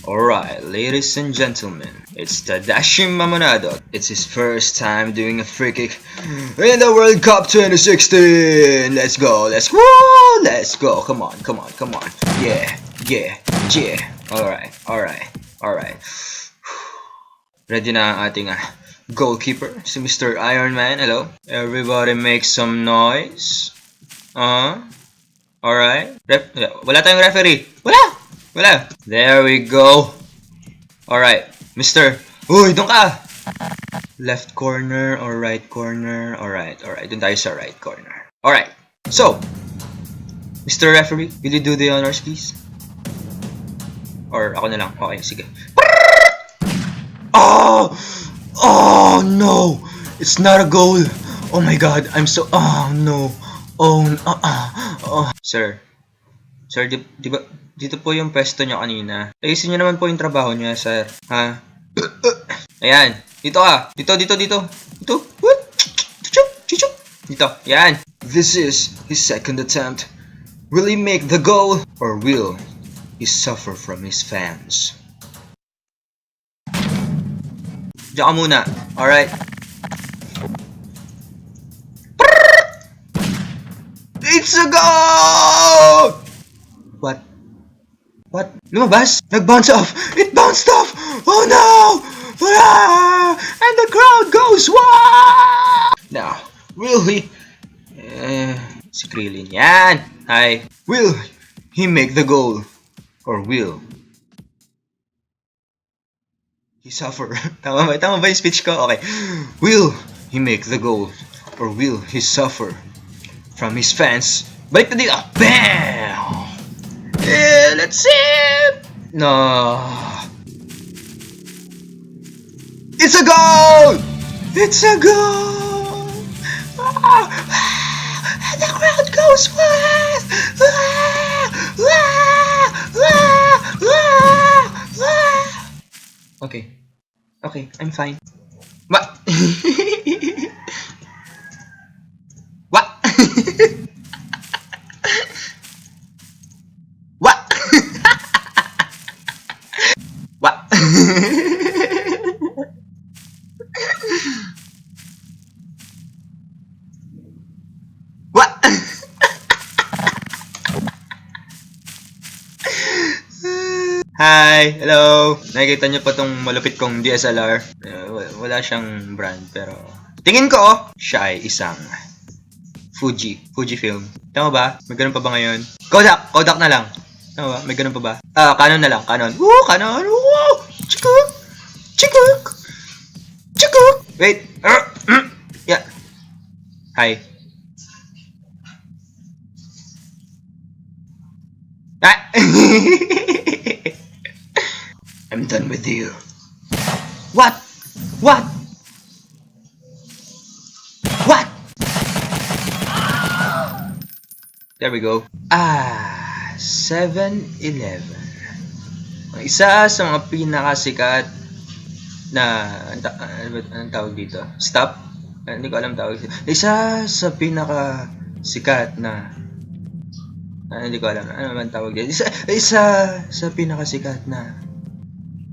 Alright, ladies and gentlemen, it's Tadashi Mamonado. It's his first time doing a free kick in the World Cup 2016. Let's go, let's go. Come on. Yeah. Alright. Ready na ang ating goalkeeper, si Mr. Iron Man. Hello? Everybody make some noise. Alright. Wala tayong referee. Wala. There we go. Alright. Mister. Uy, doon ka. Left corner or right corner. Alright. Doon tayo sa right corner. Alright. So, Mr. Referee, will you do the honors, please? Or ako na lang. Okay, sige. Oh no. It's not a goal. Oh my god. I'm so... Oh no. Sir, di ba dito po yung pwesto niya kanina? Ayusin niyo naman po yung trabaho niya, sir. Ha? Ayan. Dito ka. Dito. Dito. Yan. This is his second attempt. Will he make the goal? Or will he suffer from his fans? Diyan ka muna. Alright. It's a goal! What? Lumabas? Nag-bounce off! It bounced off! Oh no! And the crowd goes wow! Now, will he... si Krillin yan! Hi! Will he make the goal? Or will he suffer? Tama ba yung speech ko? Okay. Will he make the goal? Or will he suffer from his fans? Balik na dito! Bam! Yeah, let's see it! No. It's a goal! And the crowd goes wild! Okay, I'm fine. What? What? What? What? What? Hi! Hello! Nakikita niyo pa tong malupit kong DSLR. Wala siyang brand, pero tingin ko, siya ay isang Fujifilm. Tama ba? May ganun pa ba ngayon? Kodak na lang. Tama ba? May ganun pa ba? Canon na lang. Canon. Woo! Canon! Woo! Chikuk! Wait! Yeah. Hi. I'm done with you. What? There we go. 7-Eleven. Ang isa sa mga pinakasikat na anong tawag dito? Stop? Hindi ko alam tawag dito. Isa sa pinakasikat na hindi ko alam. Ano man tawag dito? Isa sa pinakasikat na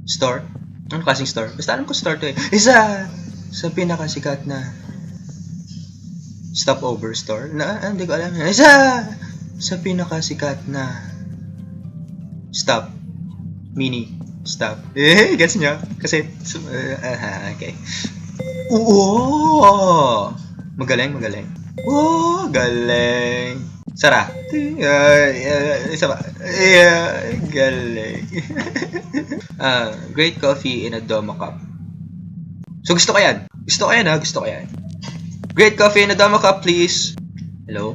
store? Anong klaseng store? Basta alam ko store to eh. Isa sa pinakasikat na stopover store? Hindi ko alam. Isa sa pinakasikat na stop. Mini stop. Gets nyo? Kasi, okay. Oo! Magaling. Oo, galing. Sara. Isa ba? Galing. Great coffee in a Domo cup. So, gusto ko yan. Gusto ko yan. Great coffee in a Domo cup, please. Hello?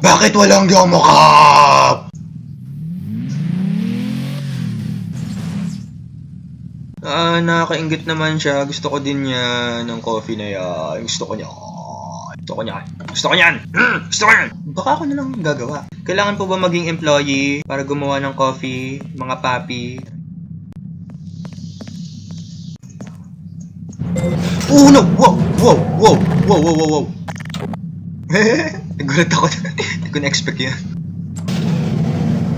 Bakit walang Domo cup? Nakakaingit naman siya. Gusto ko din yan ng coffee na yan. Gusto ko niyan. Baka ako na lang gagawa. Kailangan po ba maging employee para gumawa ng coffee, mga papi? Oh no! Whoa! Nagulat ako. Hindi ko na-expect yun.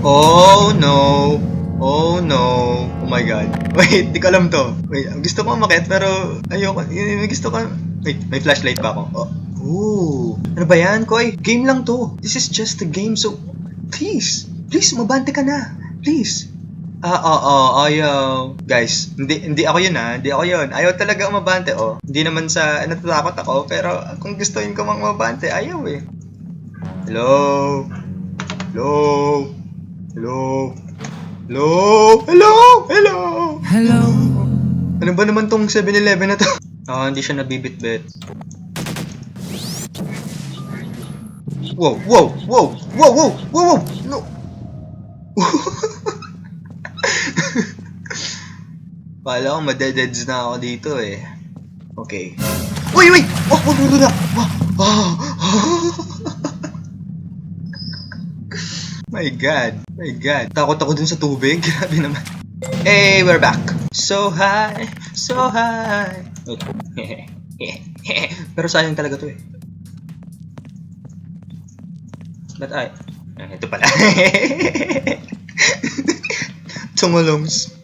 Oh no! Oh no! Oh my god. Wait, di ko alam to. Wait, gusto ko umakyat pero ayoko. Gusto ko... Wait, may flashlight pa ako. Oh. Ooh. Ano ba yan, Koy? Game lang to. This is just a game, so... Please! Please, mabante ka na. Please. Ayaw. Guys, hindi ako yun ha. Hindi ako yun. Ayaw talaga umabante, oh. Hindi naman sa natatakot ako, pero kung gustuin ko mang umabante, ayaw eh. Hello? Hello? Hello? Hello? Hello? Hello? Hello. Ano ba naman tong 7-Eleven na to? Hindi siya nabibit-bit. Wow! Wow! Wow! Wow! Wow! Wow! Wow! No! Pala ko madededs na ako dito eh. Okay. Uy! Uy! Oh! My God. My God. Takot ako dun sa tubig. Grabe naman. Hey, we're back. So high. So high. Pero sayang talaga to eh. But ito pala. Tumulongs.